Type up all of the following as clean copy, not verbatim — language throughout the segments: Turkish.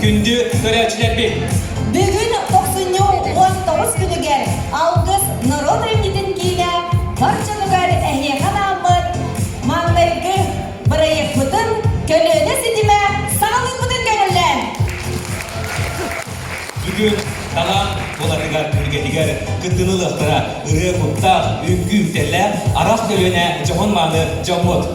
Gündü göreçler bir. Bugün 19 günüger Algız Nurul Remgidin kiyle barçalıgar ehyekan almır manlaygı bırayıp bıdın gölüne sidime sağlık bıdın gönüller. Bugün dalan boladıgar bölgedigar gıddınılıqtıra ırı kutta üngü üteller aras gölüne johon manı jomut.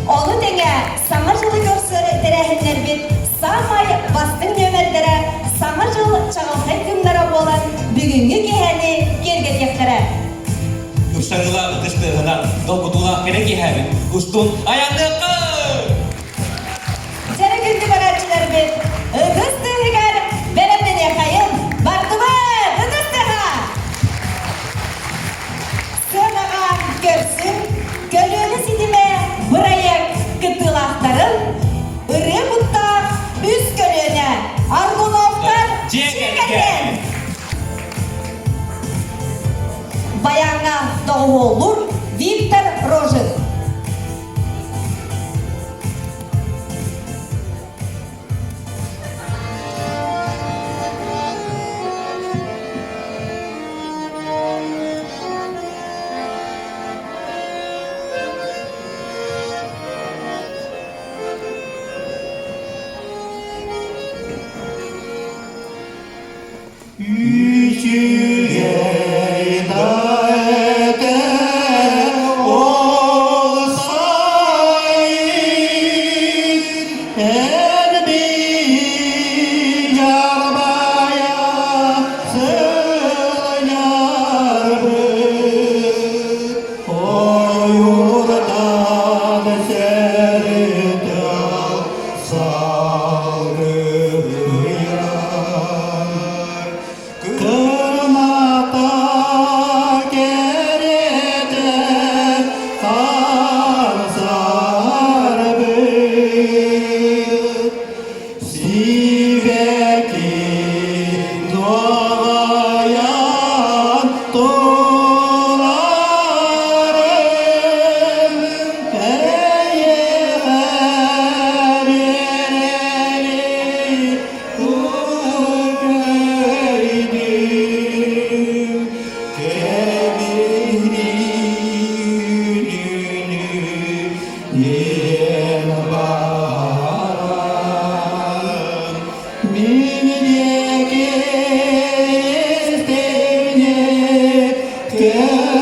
Onu denge samar yılı görsörü terehinler bir Samay bastın nömerlere, samar yılı çağıltay günlere olan bugünkü geheni gergedeklere. Uçlarıla ıkıştığından dolgudula gerek geheni. Ustun ayağını kır! Sene gündü barajçılar bir ıkıştığıgar belemden yakayım. Baktı mı? Dıdıstыға! Sığınağa görsün, gölüne sidime bırayak kıtılakların ırı butta üst gölüne Argonovlar çekeden. Bayana doğu olur Виктор Рожин. Yen baran Minideki isteyne geldim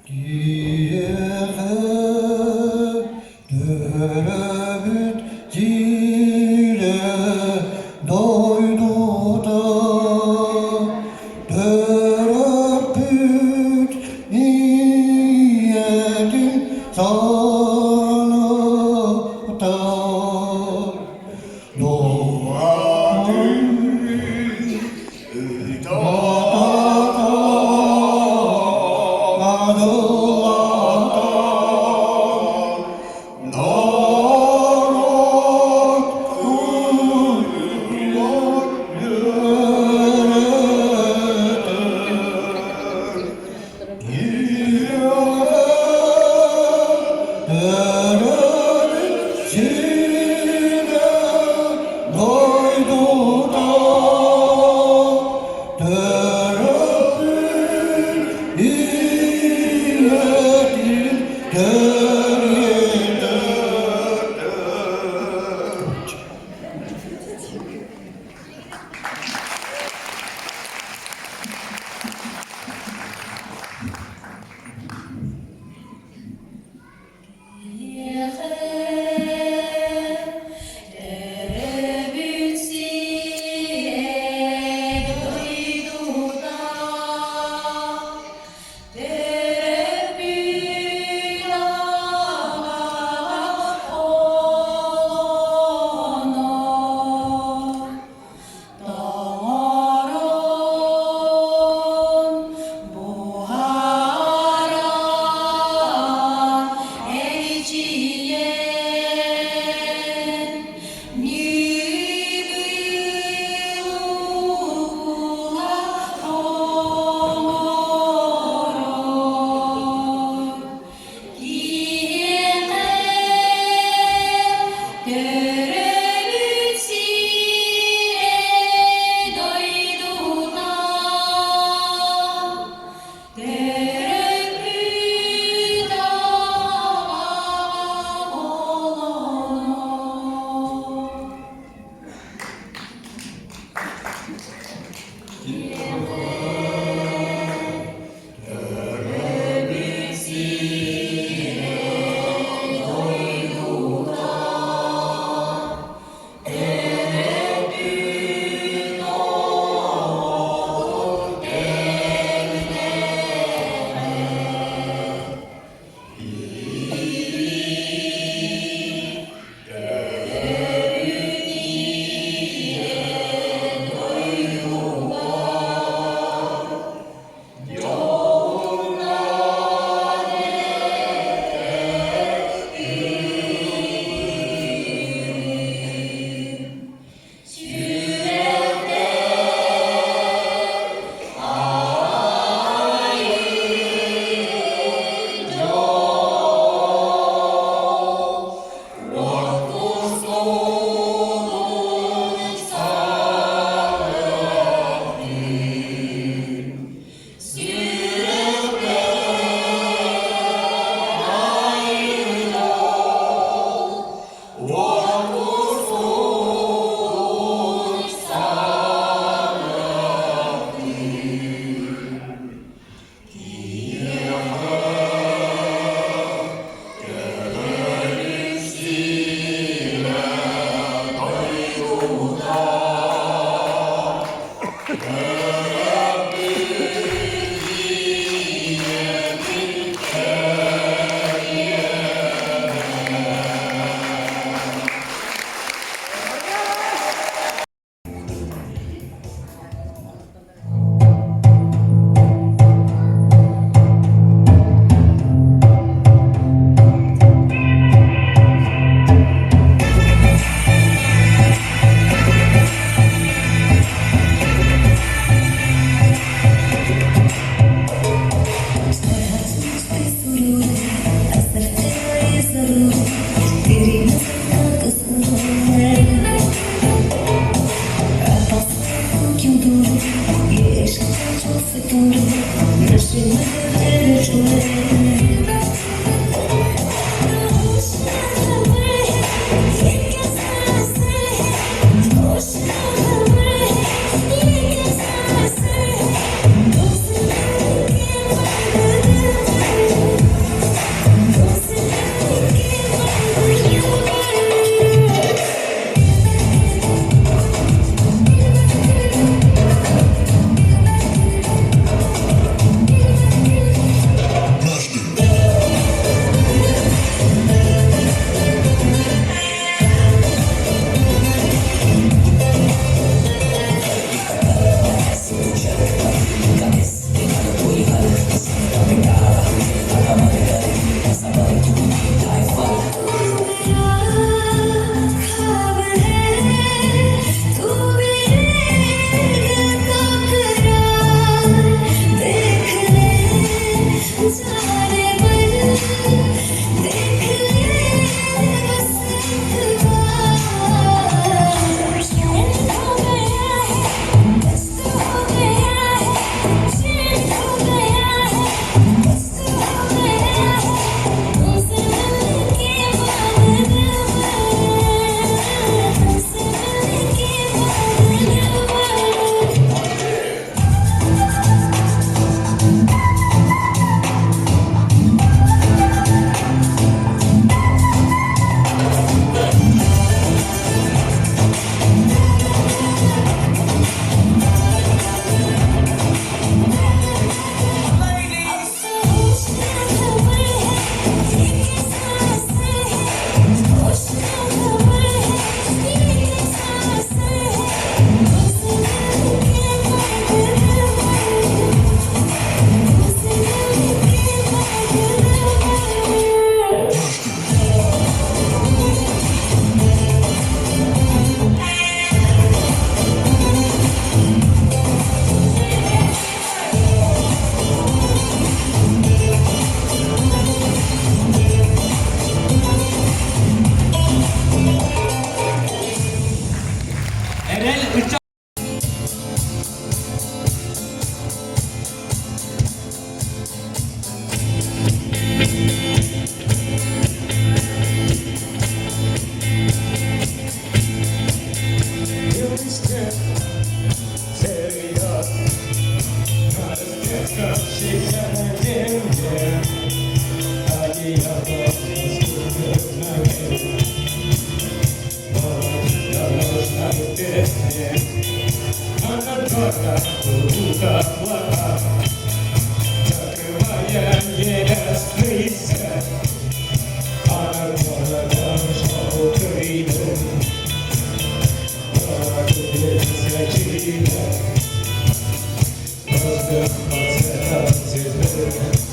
Diye döröbüt zile doydu da döröbüt niyetin sana da doğadır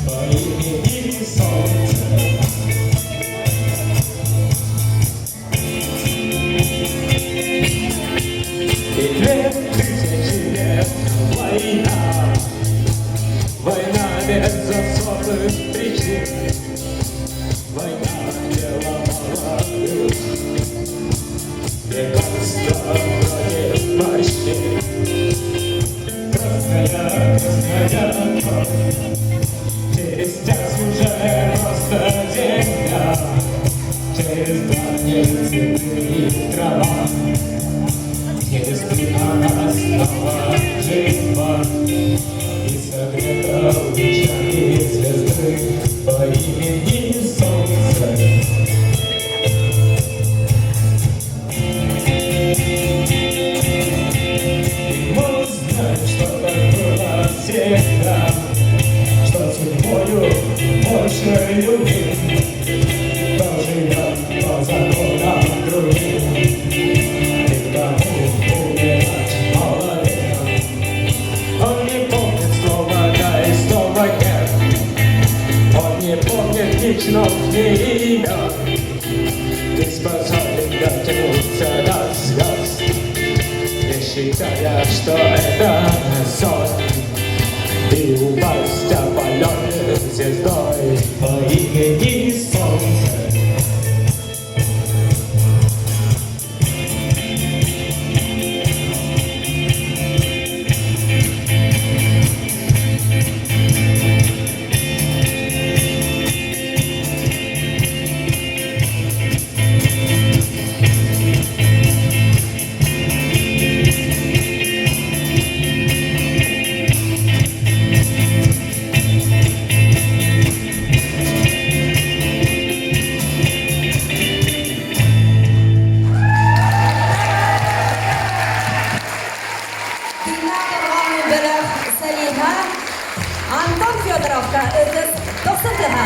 по имени Солнце. И 2000 лет война, война без особых причин, война не ломала люд, бегунство вроде мощи. Красная кровь, через час уже просто земля, через 2 дня цветы и трава, через 3 она снова жива и согрета лучами звезды по имени Солнце. Всегда, что судьбою больше любви, кто живет по законам другим, и кому умирать молодым. Он не помнит снова да и снова нет, он не помнит личных ни имен, не способен дотянуться до звезд, не считая, что это сон. И упасть опаленной звездой по имени Солнце. Антон Федоровка, Тосындыға.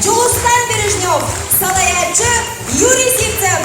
Джулустан Бережнев, Салаячы, Юрий Сивцев.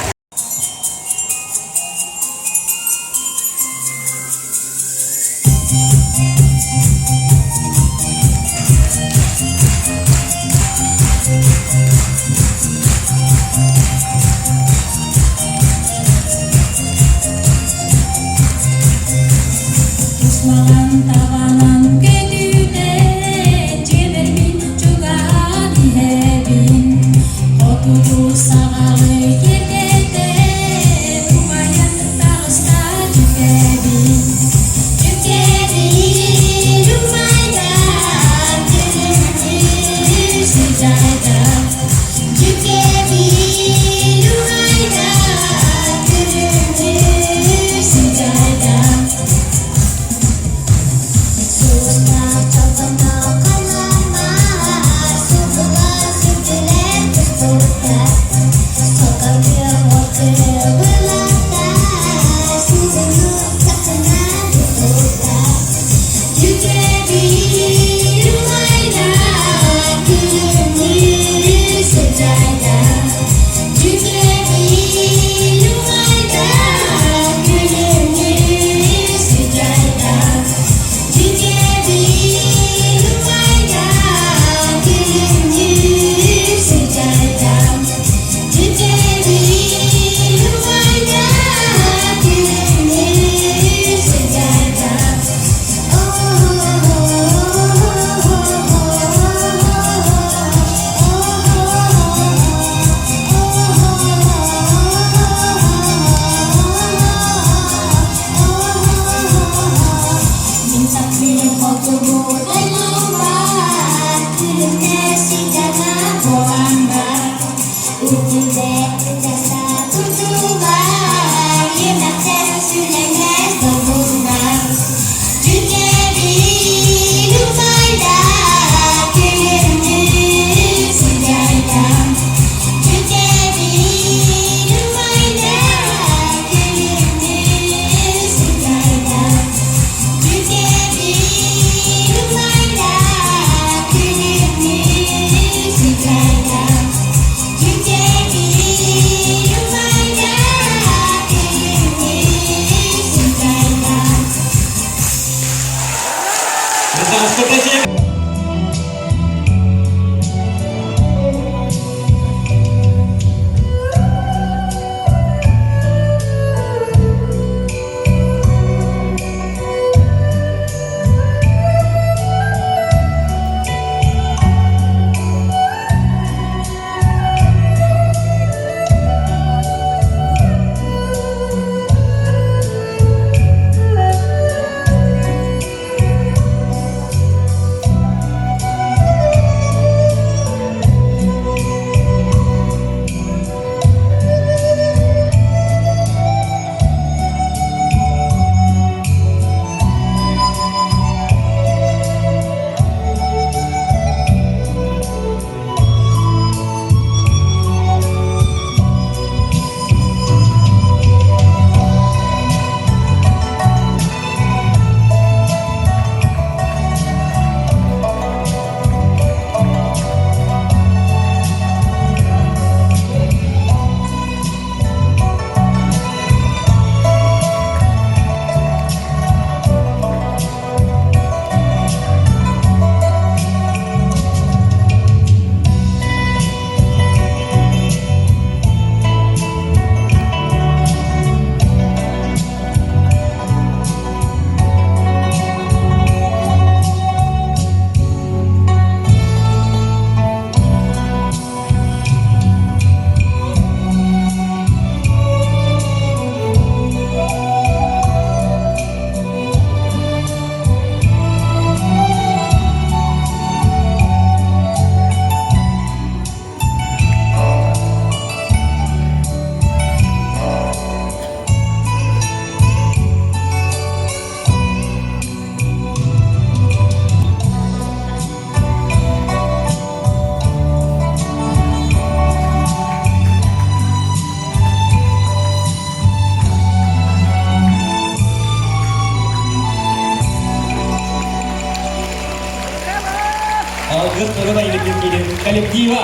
Сырыда елеткен келген коллектива.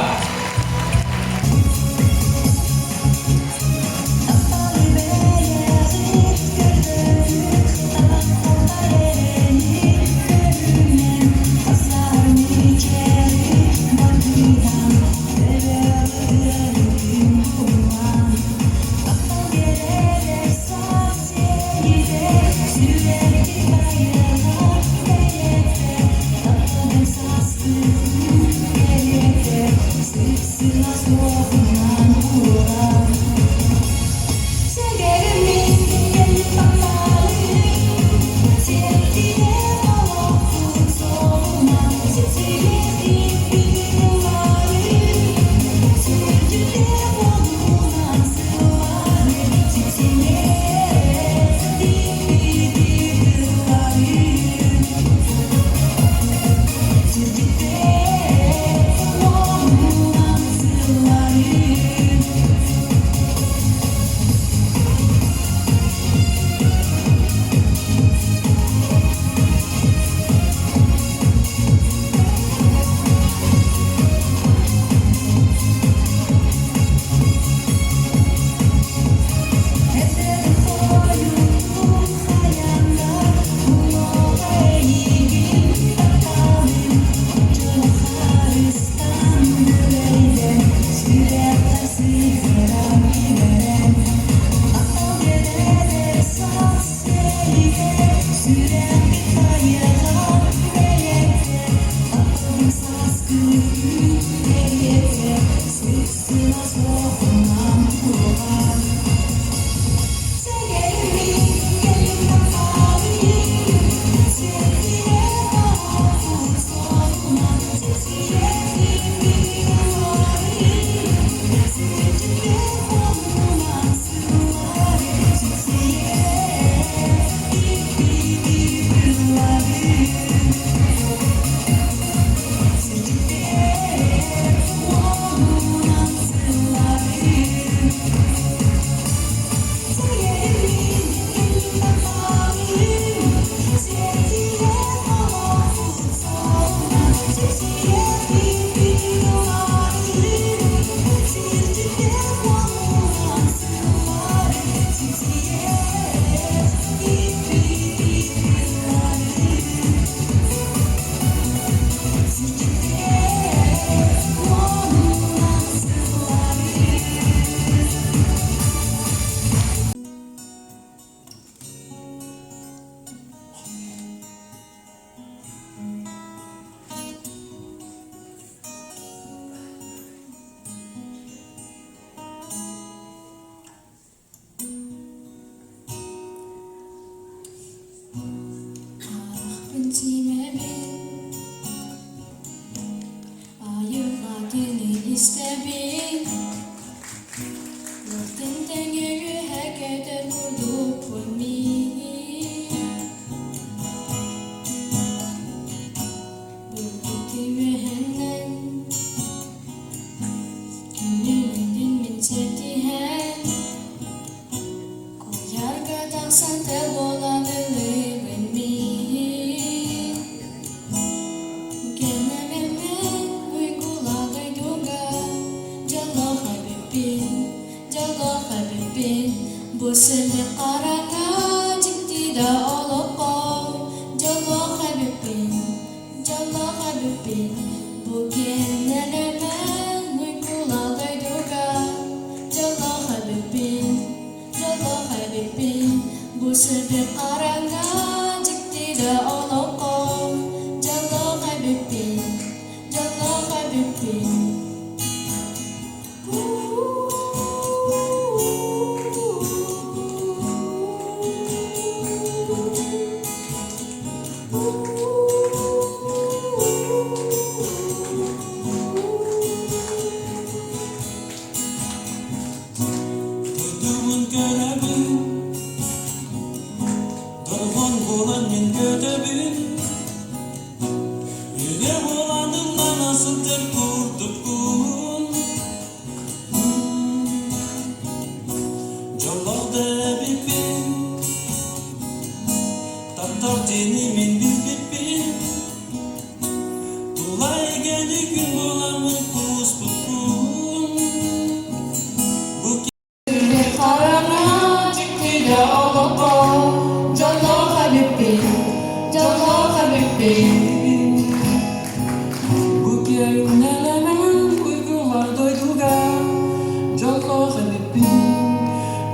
Darvan bolan yen göte bir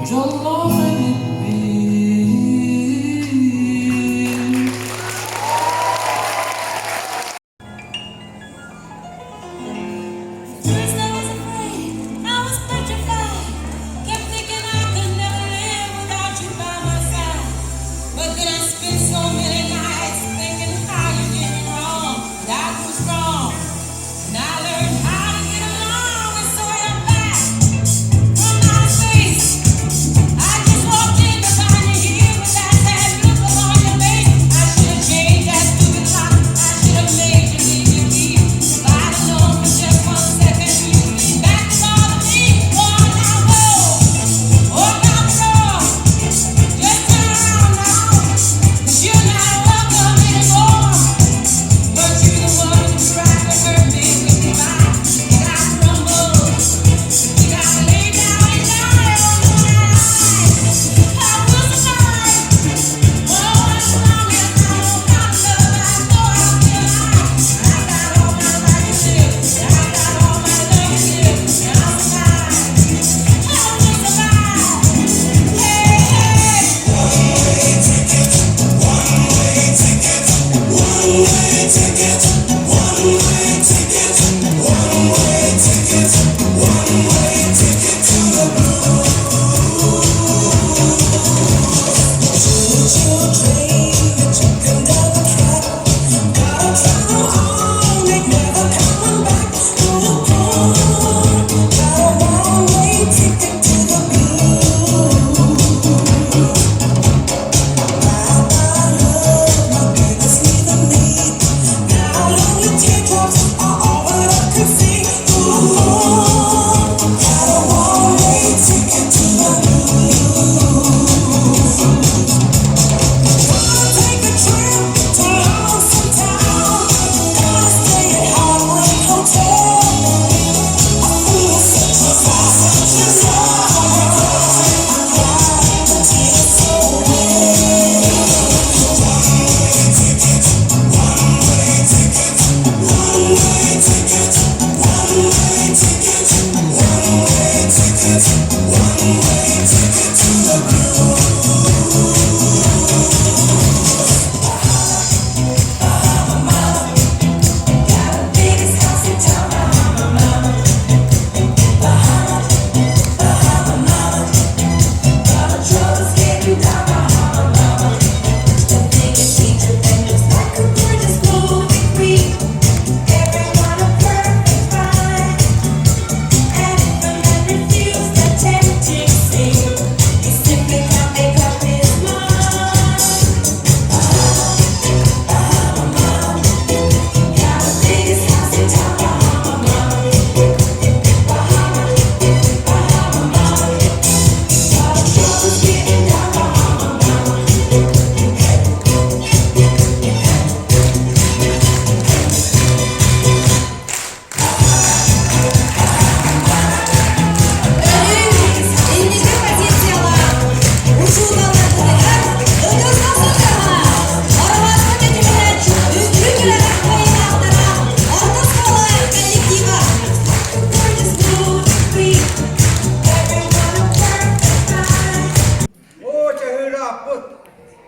First I was afraid, I was petrified. Kept thinking I could never live without you by my side. But then I spent so many nights thinking how you did me wrong. That was wrong. And I learned how to get along and saw your back from my face. I just walked in to find you here with that sad look upon your face. I should have changed that stupid lock. I should have made you leave your key. If I'd have known for just 1 second you'd be back to bother me. Oh, now go. Walk out the door. Just turn around now. 'Cause you're not welcome anymore. But you're the one who tried to hurt me with your mind. You got to rumble. You got to lay down and die on the line. I will survive. Oh, as long as I don't got love, I know I'll be alive. I got all my life to live. I got all my love to give. And I'll survive. I will survive. Hey, hey.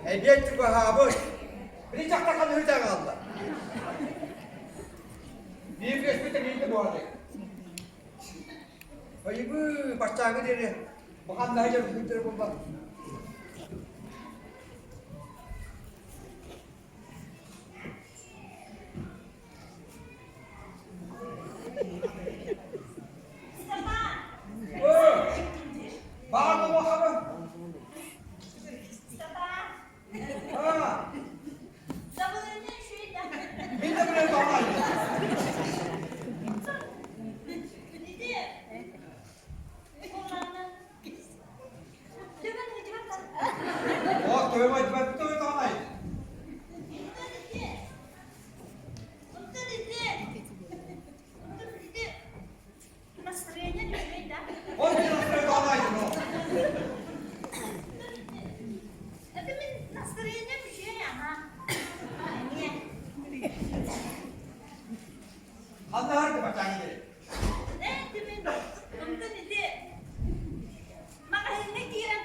Egetti bahabı. Bir taktakan hırdan aldı. Bir göçmete girdi bu arada. Ayı bu başlangı dedi. Bakan daha çok hırdır bu bak. Bağırma bakalım. Ha. Bir de buraya bağlayın. Oh, tuh mau cepat tuh itu apa? Oh, jangan sampai apa itu. Anda harus baca ini. Makanya kira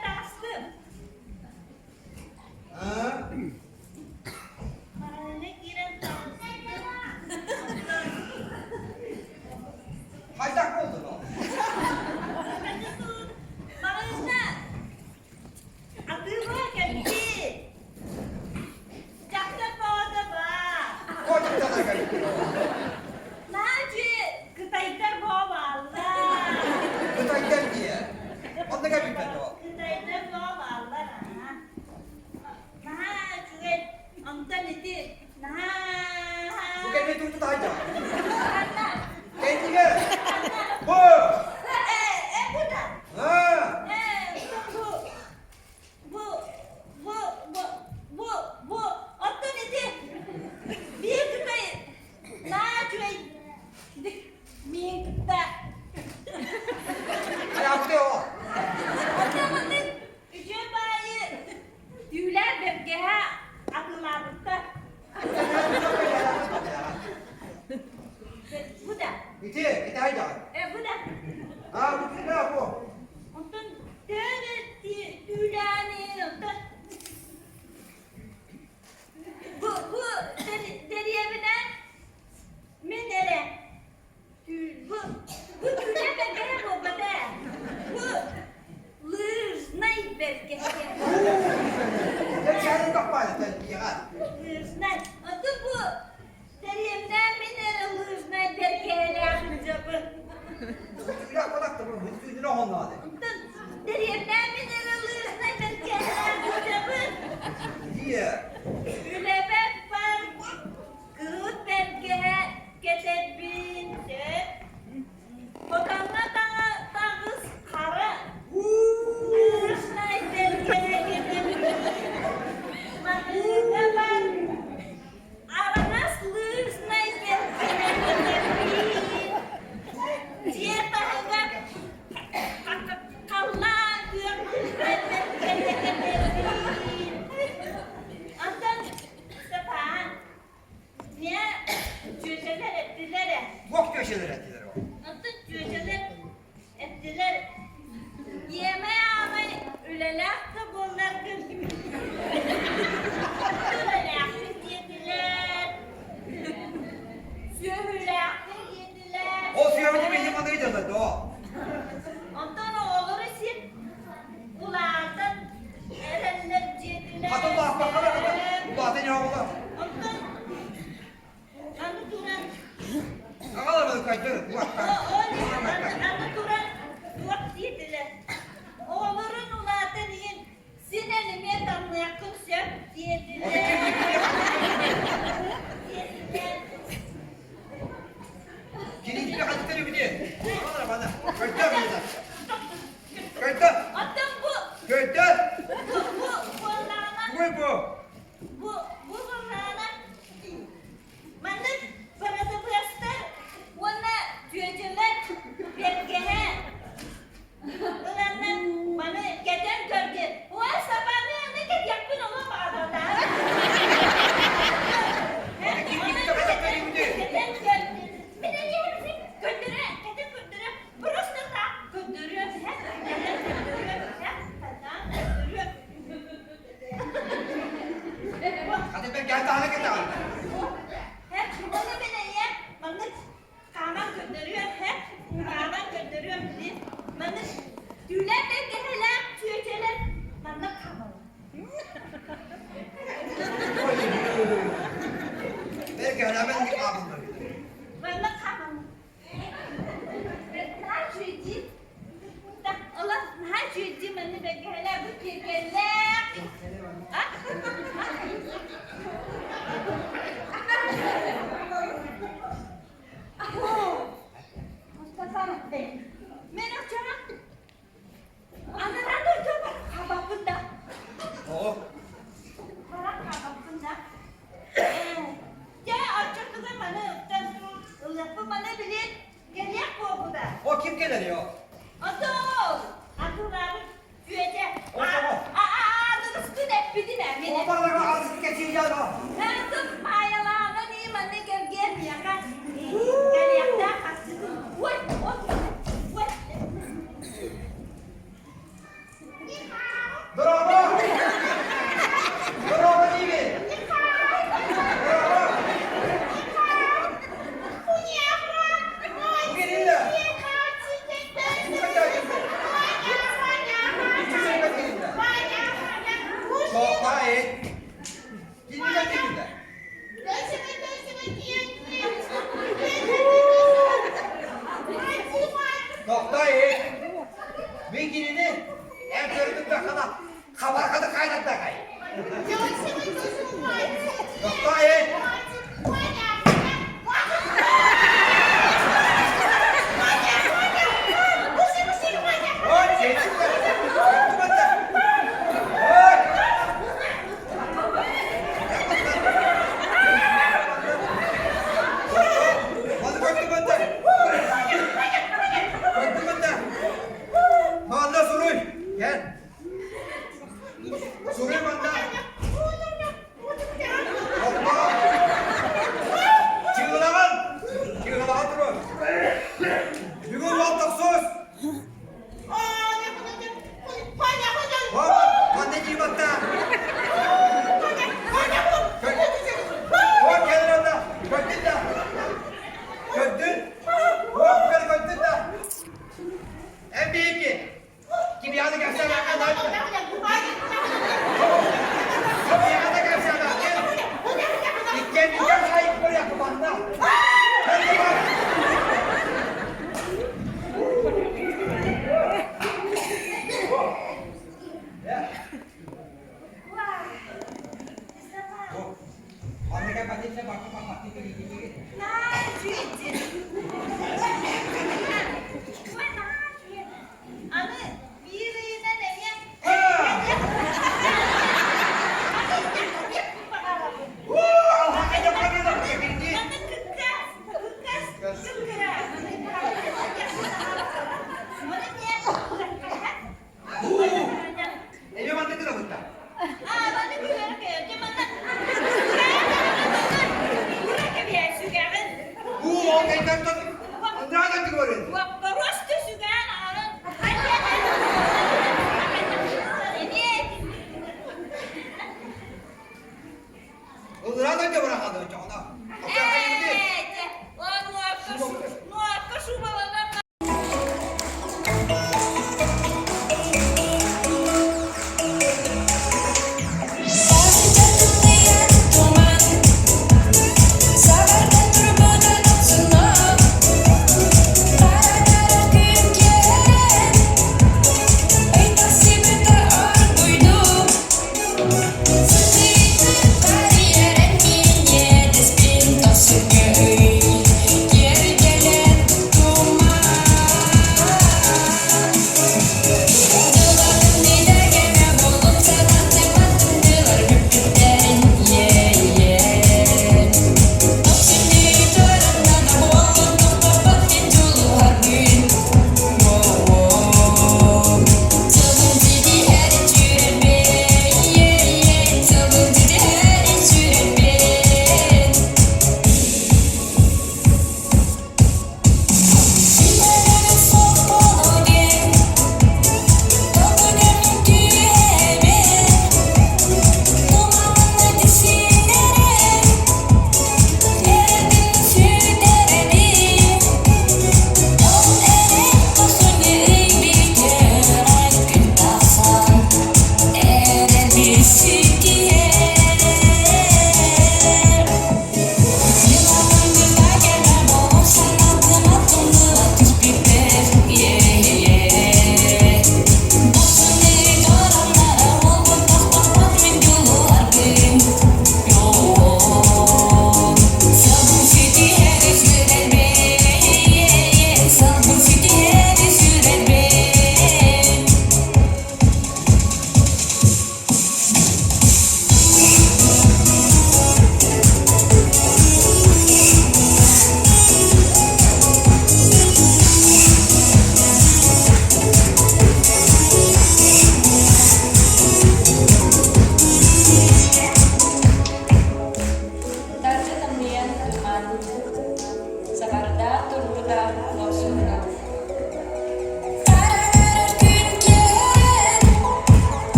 belki. Ne kendin kapaydı sen ya. Lüzmen. Adı bu. Deriyemden beni lüzmen belki yapınca bu. Ya kodak da bunu üstüne onunla hadi. Deriyemden beni lüzmen belki yapınca bu. Niye? Üle ben var. Kırıt belki getirbince. Bakanla dağız kara. Lüzmen belki getirbince. Makine var. Aranas lüzmen belki getirbince. Dia tahaga kalla Antan sepan niye cüceler ettiler Bok köşeler ettiler o. Antan cüceler ettiler Yemeğe amay ülelak da bunlar kız Ülelak yediler Sühülak yediler O suyamını benim adıydı da o. Ondan olur için ulardan erenler cediler. Kadın bak bakalım kadın. Bu adı ne oğlum? Ondan anı duran Ağlamadık kaçtı. Bu anı duran durak cediler. Oğlurun ulardan yiyin sinelime damlayakın söp cediler. Cediler. Kirinci bir hadisleri bir diye. Ağlar bana. Kaçtı burada. Kaçtı. Ondan bu Kaçtı. bu onlarla Bu. Bu onlarla bana parada bıraktı. Ona cüceler belgehe. Ulanlar bana geden gördü. O sabahı ne kadar yakın olan bağırdı. Geden gördü. Bir de yersin göndere, geden göndere. Burası da gönderiyor. Geden gönderiyor. Gönderiyor. Hadi ben geldi hareket al. Hep bana beni ye, bana kahraman gönderiyor, hep kahraman gönderiyor bizi. Bana tüyler de geheler, tüyeceler, bana kahraman. Belki hala ben bir abimdir. Bana kahraman. Her tüyeci, Allah her tüyeci bana da geheler, bu tüyeceler. Mustafa Bey, merak canım. Anadan da çok kabakında. O. Para kabakında. Ya açık kızım bana, lafı bana bilir. Geliyor bu burada. O kim gelir ya? Adı. Adıları güvece. O tamam. Adını sıkı hep bilin beni. O paraları ağzını geçireceğiz o. Nasıl payalarına iyi bana gelmiyor kan. Geliyor da haksızım. Vay, vay. Bravo! Bravo Nivi! Bu gelinle. Bu kadar gelinle. İki sepet gelinle. Çok daha iyi. Gitmeyecek gelinle. Çok daha iyi. Bir gelini en körütümde kadar kabarkadı kaynattı kay. Çok daha iyi. Oy, çekilme. Yaklaşma. Oy. Hadi koştu benden. Koştu benden. Mahalla Suruy. Gel. Suruy benden. Hoppa. Çığırağın. Çığırağın durun. Bugün valtak sus. Hop. Anneciğim hatta. Hop gelin orada. Köktün de. Köktün. Hop gel köktün de. En büyük ki. Kim yardım gelse ben kadar. Anı biriyle neye? Eve mantık da burada. O kayıtlar da. Nereden çıkıyorsun? O nereden de bırakadın?